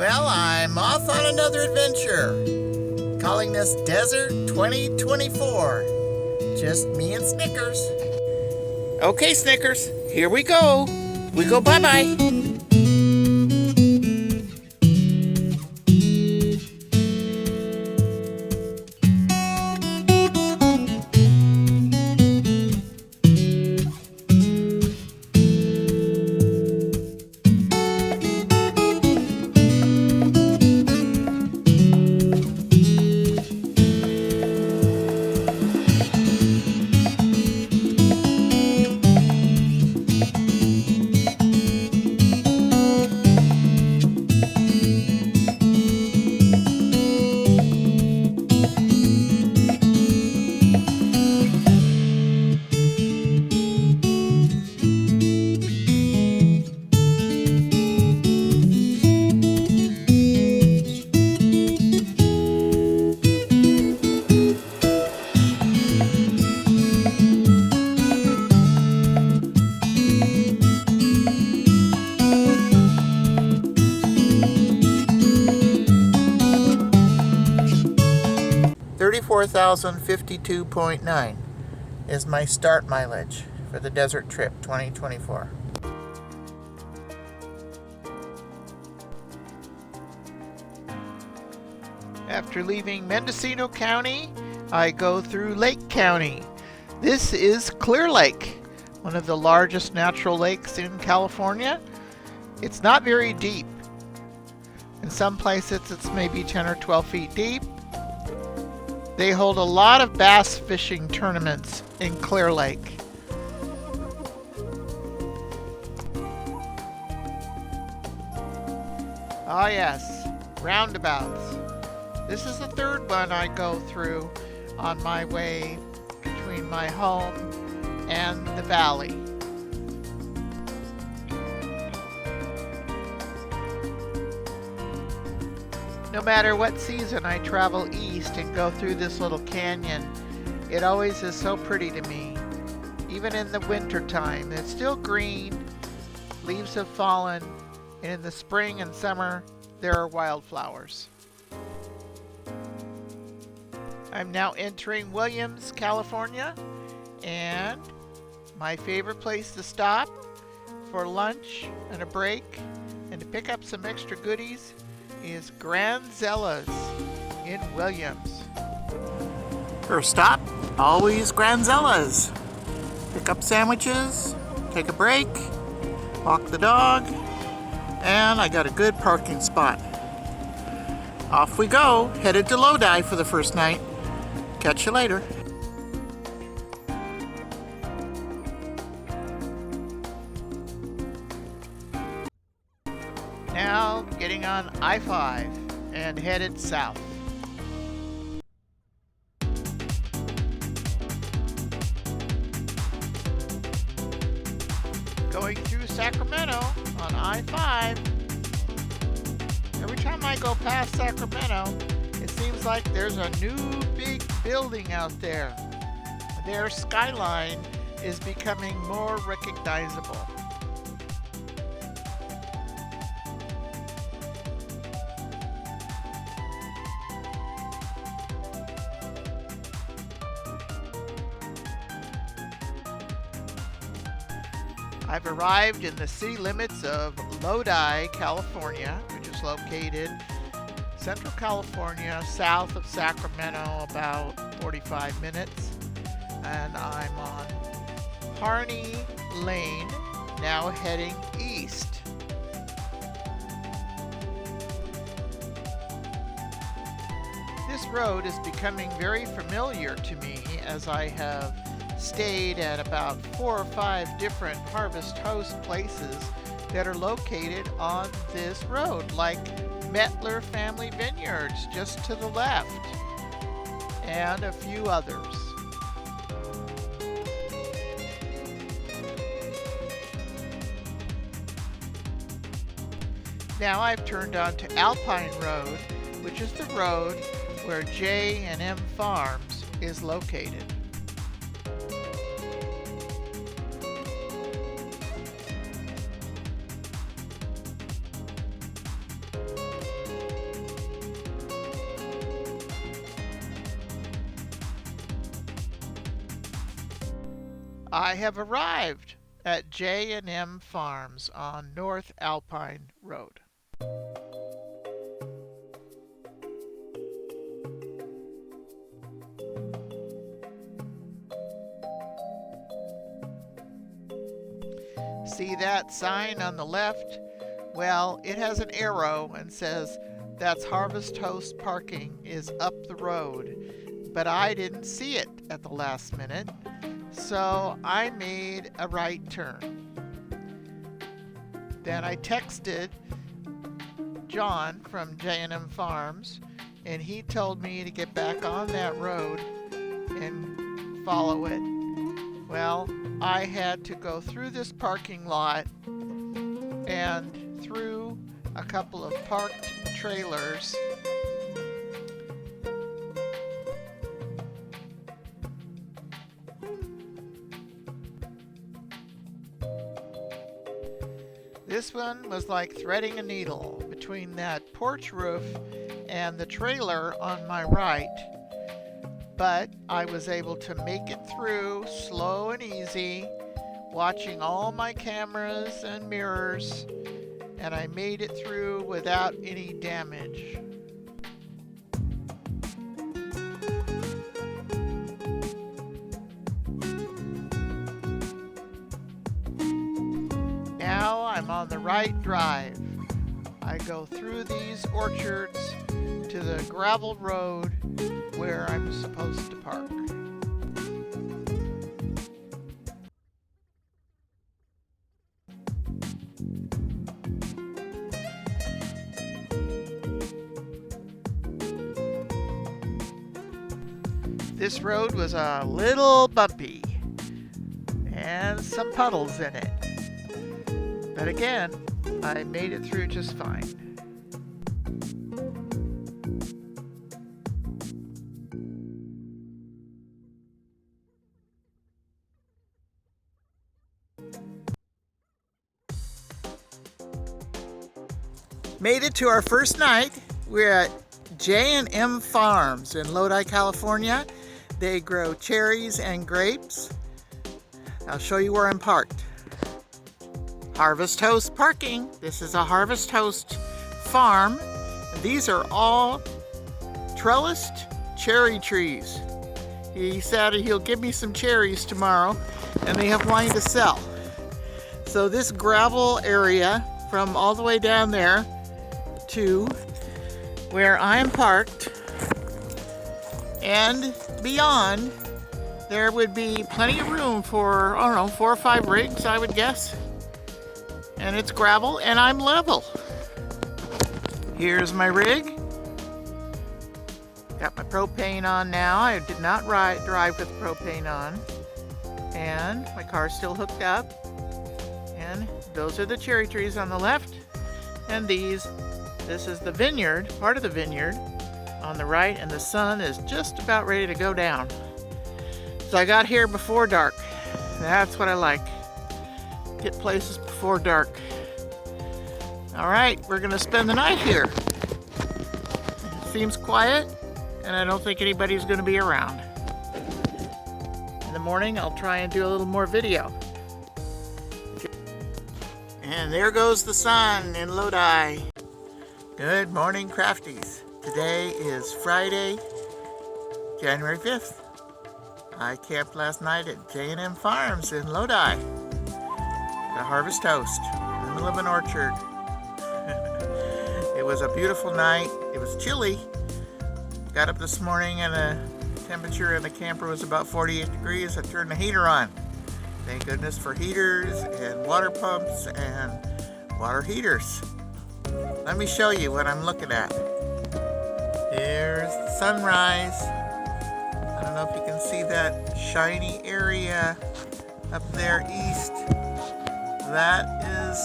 Well, I'm off on another adventure. Calling this Desert 2024. Just me and Snickers. Okay, Snickers, here we go. We go bye-bye. $34,052.9 is my start mileage for the Desert Trip 2024. After leaving Mendocino County, I go through Lake County. This is Clear Lake, one of the largest natural lakes in California. It's not very deep. In some places it's maybe 10 or 12 feet deep. They hold a lot of bass fishing tournaments in Clear Lake. Ah yes, roundabouts. This is the third one I go through on my way between my home and the valley. No matter what season I travel east and go through this little canyon, it always is so pretty to me. Even in the winter time, it's still green, leaves have fallen, and in the spring and summer, there are wildflowers. I'm now entering Williams, California, and my favorite place to stop for lunch and a break and to pick up some extra goodies is Granzella's in Williams. First stop, always Granzella's. Pick up sandwiches, take a break, walk the dog, and I got a good parking spot. Off we go, headed to Lodi for the first night. Catch you later. Now getting on I-5 and headed south. Going through Sacramento on I-5. Every time I go past Sacramento, it seems like there's a new big building out there. Their skyline is becoming more recognizable. I've arrived in the city limits of Lodi, California, which is located Central California, south of Sacramento, about 45 minutes. And I'm on Harney Lane, now heading east. This road is becoming very familiar to me as I have stayed at about 4 or 5 different Harvest Host places that are located on this road, like Mettler Family Vineyards just to the left, and a few others. Now I've turned onto Alpine Road, which is the road where J&M Farms is located. I have arrived at J&M Farms on North Alpine Road. See that sign on the left? Well, it has an arrow and says that's Harvest Host parking is up the road, but I didn't see it at the last minute, so I made a right turn. Then I texted John from J&M Farms, and he told me to get back on that road and follow it. Well, I had to go through this parking lot and through a couple of parked trailers. This one was like threading a needle between that porch roof and the trailer on my right, but I was able to make it through slow and easy, watching all my cameras and mirrors, and I made it through without any damage. Now I'm on the right drive. I go through these orchards to the gravel road where I'm supposed to park. This road was a little bumpy and some puddles in it. But again, I made it through just fine. Made it to our first night. We're at J&M Farms in Lodi, California. They grow cherries and grapes. I'll show you where I'm parked. Harvest Host parking. This is a Harvest Host farm. These are all trellised cherry trees. He said he'll give me some cherries tomorrow, and they have wine to sell. So this gravel area from all the way down there to where I'm parked and beyond, there would be plenty of room for, I don't know, 4 or 5 rigs, I would guess. And it's gravel and I'm level. Here's my rig. Got my propane on now. I did not drive with propane on. And my car's still hooked up. And those are the cherry trees on the left. And this is the vineyard, part of the vineyard on the right, and the sun is just about ready to go down. So I got here before dark. That's what I like. Get places before dark. All right, we're gonna spend the night here. It seems quiet, and I don't think anybody's gonna be around. In the morning, I'll try and do a little more video. And there goes the sun in Lodi. Good morning, Crafties. Today is Friday, January 5th. I camped last night at J&M Farms in Lodi. A Harvest Host in the middle of an orchard. It was a beautiful night. It was chilly. Got up this morning and the temperature in the camper was about 48 degrees. I turned the heater on. Thank goodness for heaters and water pumps and water heaters. Let me show you what I'm looking at. Here's the sunrise. I don't know if you can see that shiny area up there east. That is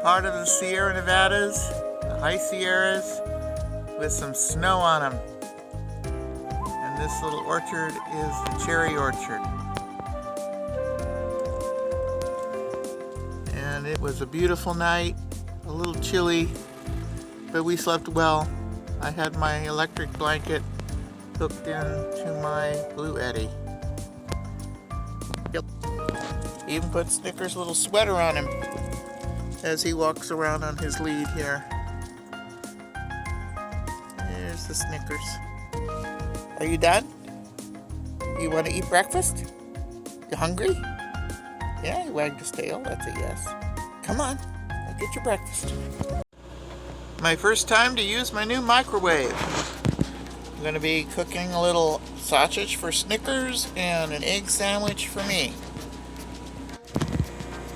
part of the Sierra Nevadas, the High Sierras, with some snow on them. And this little orchard is the cherry orchard. And it was a beautiful night, a little chilly, but we slept well. I had my electric blanket hooked into my Blue Eddy. Yep. Even put Snickers' little sweater on him as he walks around on his lead here. There's the Snickers. Are you done? You want to eat breakfast? You hungry? Yeah, he wagged his tail. That's a yes. Come on, go get your breakfast. My first time to use my new microwave. I'm going to be cooking a little sausage for Snickers and an egg sandwich for me.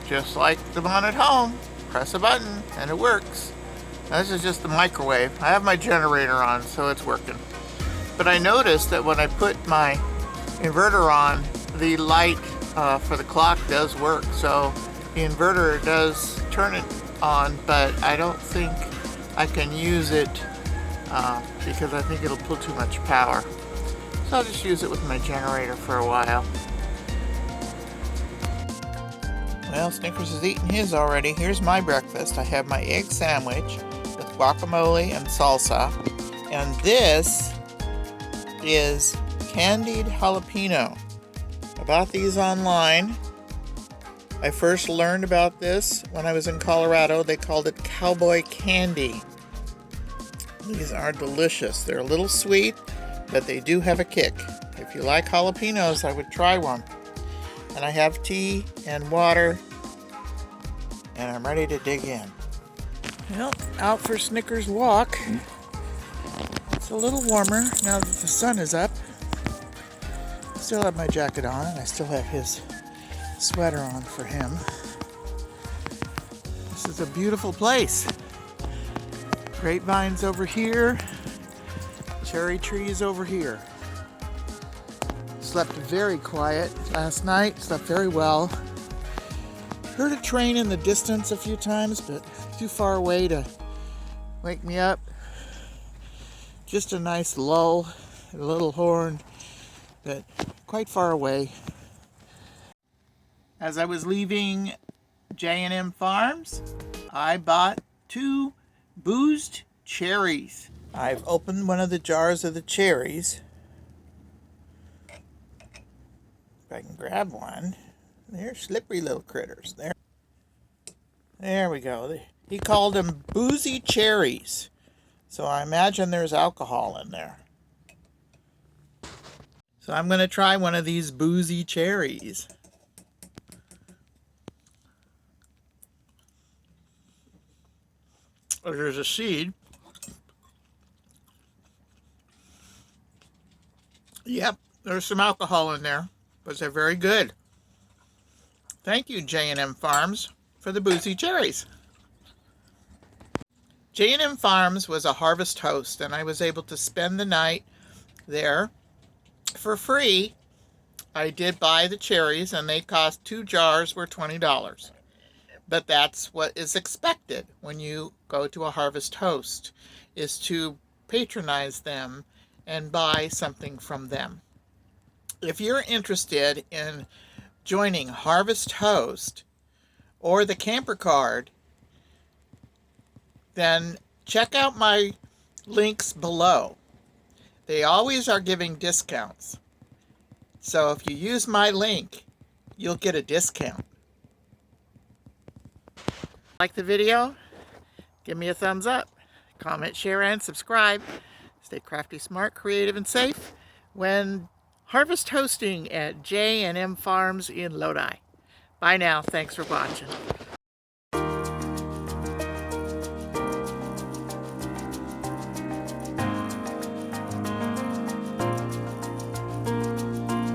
Just like the one at home. Press a button and it works. This is just the microwave. I have my generator on, so it's working. But I noticed that when I put my inverter on, the light for the clock does work. So the inverter does turn it on, but I don't think I can use it because I think it'll pull too much power. So I'll just use it with my generator for a while. Well, Snickers is eating his already. Here's my breakfast. I have my egg sandwich with guacamole and salsa. And this is candied jalapeno. I bought these online. I first learned about this when I was in Colorado. They called it cowboy candy. These are delicious. They're a little sweet, but they do have a kick. If you like jalapenos, I would try one. And I have tea and water, and I'm ready to dig in. Well, out for Snickers' walk. It's a little warmer now that the sun is up. I still have my jacket on, and I still have his sweater on for him. This is a beautiful place. Grapevines over here, cherry trees over here. Slept very quiet last night, slept very well. Heard a train in the distance a few times, but too far away to wake me up. Just a nice lull, a little horn, but quite far away. As I was leaving J&M Farms, I bought 2 boozed cherries. I've opened one of the jars of the cherries. If I can grab one. They're slippery little critters. There we go. He called them boozy cherries. So I imagine there's alcohol in there. So I'm going to try one of these boozy cherries. There's a seed. Yep, there's some alcohol in there, but they're very good. Thank you, J&M Farms, for the boozy cherries. J&M Farms was a harvest host, and I was able to spend the night there for free. I did buy the cherries, and they cost 2 jars were $20. But that's what is expected when you go to a harvest host, is to patronize them and buy something from them. If you're interested in joining Harvest Host or the Camper Card, then check out my links below. They always are giving discounts. So if you use my link, you'll get a discount. Like the video? Give me a thumbs up. Comment, share, and subscribe. Stay crafty, smart, creative, and safe when harvest hosting at J&M Farms in Lodi. Bye now. Thanks for watching.